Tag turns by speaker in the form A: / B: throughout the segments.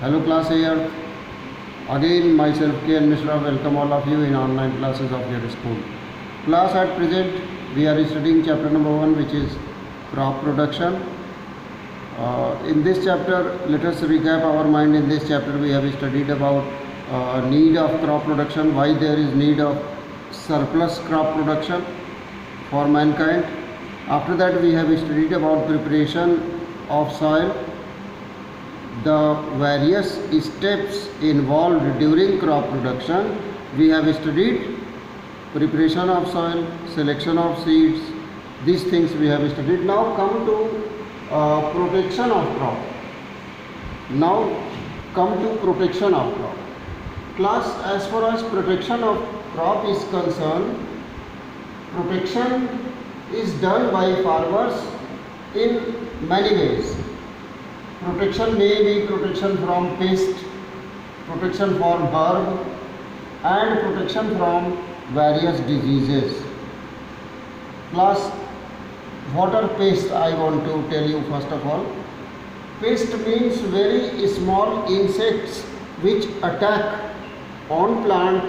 A: Hello class here. Again myself K and Mishra welcome all of you in online classes of your school. Class at present we are studying chapter number 1, which is crop production. In this chapter, let us recap our mind. In this chapter we have studied about need of crop production, why there is need of surplus crop production for mankind. After that we have studied about preparation of soil, the various steps involved during crop production. We have studied preparation of soil, selection of seeds, these things we have studied. Now come to protection of crop. Now come to protection of crop. Class, as far as protection of crop is concerned, protection is done by farmers in many ways. Protection may be protection from pest, protection from herb, and protection from various diseases. Class, what are pests? I want to tell you first of all. Pest means very small insects which attack on plant,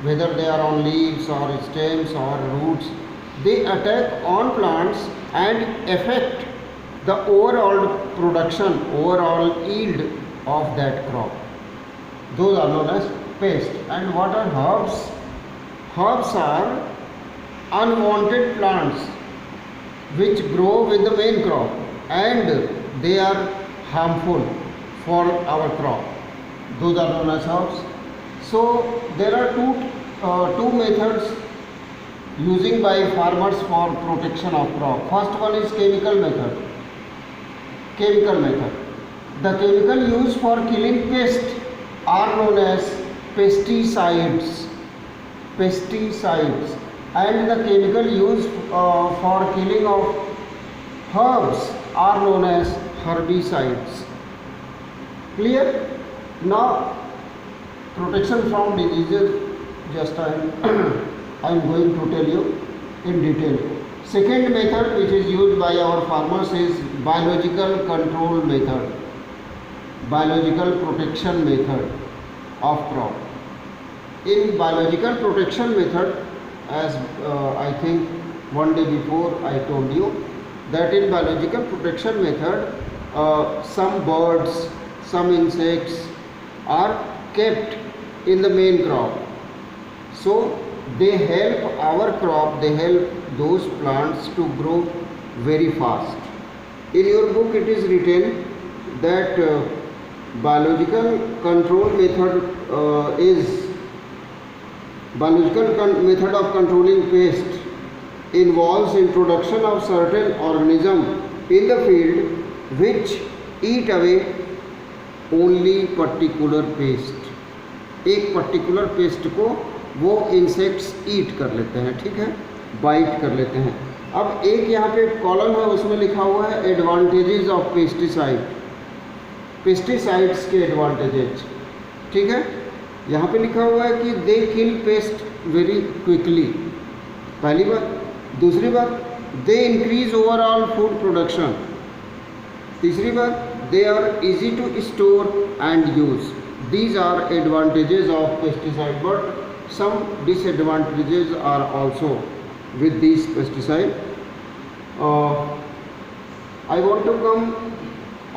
A: whether they are on leaves or stems or roots. They attack on plants and affect the overall production, overall yield of that crop. Those are known as pests. And what are herbs? Herbs are unwanted plants which grow with the main crop and they are harmful for our crop. Those are known as herbs. So there are two methods using by farmers for protection of crop. First one is chemical method. The chemical used for killing pests are known as pesticides. And the chemical used for killing of herbs are known as herbicides. Clear? Now protection from diseases, just I am going to tell you in detail. Second method which is used by our farmers is biological control method, biological protection method of crop. In biological protection method, as I think one day before I told you, that in biological protection method some birds, some insects are kept in the main crop. So they help our crop, they help those plants to grow very fast. In your book it is written that biological control method is biological method of controlling pest involves introduction of certain organism in the field which eat away only particular pest. एक particular paste को वो insects ईट कर लेते हैं, ठीक है, bite कर लेते हैं. अब एक यहाँ पे कॉलम है, उसमें लिखा हुआ है एडवांटेजेस ऑफ पेस्टिसाइड, पेस्टिसाइड्स के एडवांटेजेस, ठीक है. यहाँ पे लिखा हुआ है कि they kill pest very quickly, पहली बात. दूसरी बात, they increase overall food production. तीसरी बात, they are easy to store and use. These are advantages of pesticide, but some disadvantages are also with these pesticide. I want to come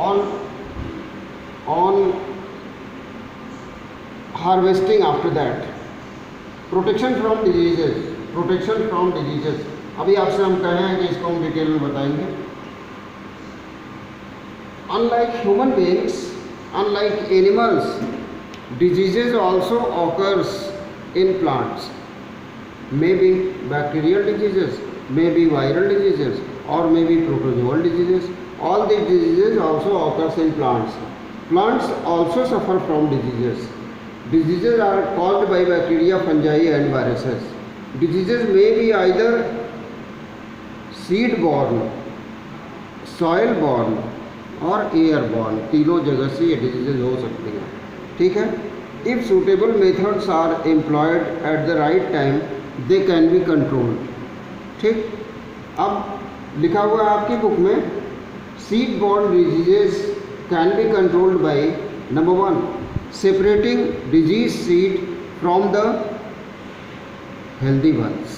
A: on harvesting after that. Protection from diseases. अभी आपसे हम कहे हैं कि इसको हम detail में बताएंगे. Unlike human beings, unlike animals, diseases also occurs in plants. Maybe bacterial diseases, maybe viral diseases, or maybe protozoal diseases. All these diseases also occurs in plants. Plants also suffer from diseases. Diseases are caused by bacteria, fungi and viruses. Diseases may be either seed borne, soil borne और airborne. तीनों जगह से ये diseases हो सकती हैं, ठीक है. If suitable methods are employed at the right time they can be controlled, ठीक. अब लिखा हुआ है आपकी बुक में, seed borne diseases can be controlled by number 1, separating disease seed from the healthy ones.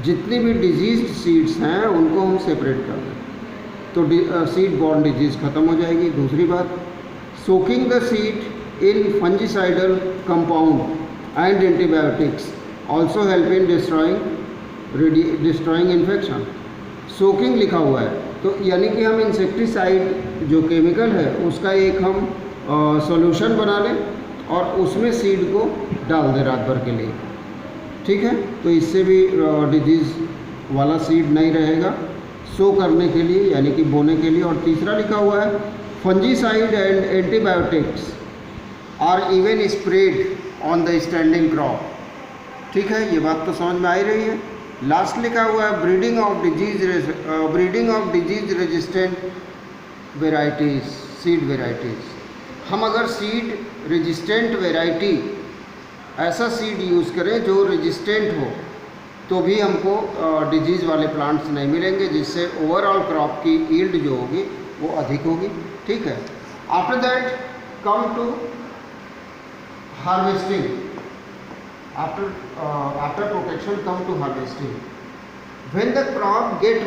A: जितनी भी डिजीज सीड्स हैं उनको हम सेपरेट कर दें तो सीड बॉर्न डिजीज़ ख़त्म हो जाएगी। दूसरी बात, soaking the seed in fungicidal compound and antibiotics also help in destroying infection. Soaking लिखा हुआ है तो यानी कि हम इंसेक्टिसाइड जो केमिकल है उसका एक हम सॉल्यूशन बना लें और उसमें सीड को डाल दें रात भर के लिए, ठीक है। तो इससे भी डिजीज़ वाला सीड नहीं रहेगा सो करने के लिए यानी कि बोने के लिए। और तीसरा लिखा हुआ है fungicide and antibiotics are even spread on the standing crop, ठीक है। ये बात तो समझ में आ ही रही है। लास्ट लिखा हुआ है breeding of disease resistant varieties, seed varieties. हम अगर सीड रेजिस्टेंट वेराइटी ऐसा सीड यूज़ करें जो रेजिस्टेंट हो तो भी हमको डिजीज़ वाले प्लांट्स नहीं मिलेंगे, जिससे ओवरऑल क्रॉप की यील्ड जो होगी वो अधिक होगी, ठीक है। After that come to harvesting, after protection come to harvesting. When the crop get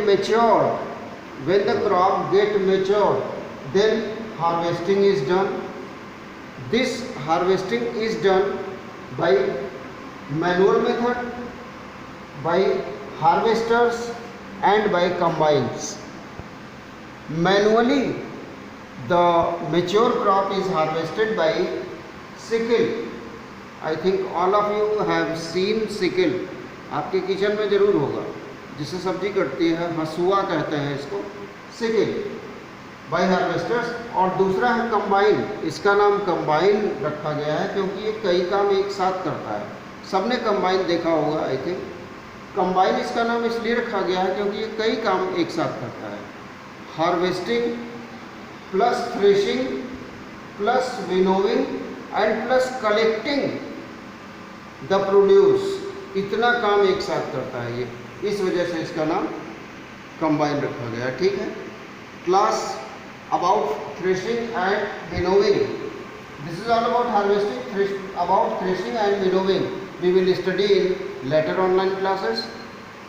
A: matured then harvesting is done. This harvesting is done by manual method, by harvesters and by combines. Manually the mature crop is harvested by sickle. I think all of you have seen sickle. आपके kitchen में ज़रूर होगा, जिससे सब्जी कटती है, हसुआ कहते हैं इसको, सिकल बाय हार्वेस्टर्स। और दूसरा है कंबाइन। इसका नाम कंबाइन रखा गया है क्योंकि ये कई काम एक साथ करता है। सबने कंबाइन देखा होगा आई थिंक। कंबाइन इसका नाम इसलिए रखा गया है क्योंकि ये कई काम एक साथ करता है। Harvesting plus threshing plus winnowing and plus collecting the produce, इतना काम एक साथ करता है ये, इस वजह से इसका नाम कंबाइन रखा गया, ठीक है। Class about threshing and winnowing. This is all about harvesting. About threshing and winnowing we will study in later online classes.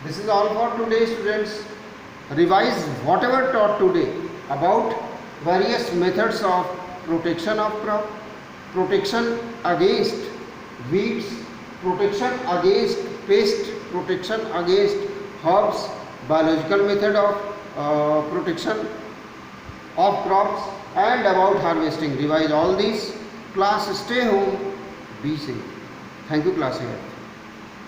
A: This is all for today, students. Revise whatever taught today about various methods of protection of crop, protection against weeds, protection against pest, protection against herbs, biological method of protection of crops and about harvesting. Revise all these. Class, stay home, be safe. Thank you, class here.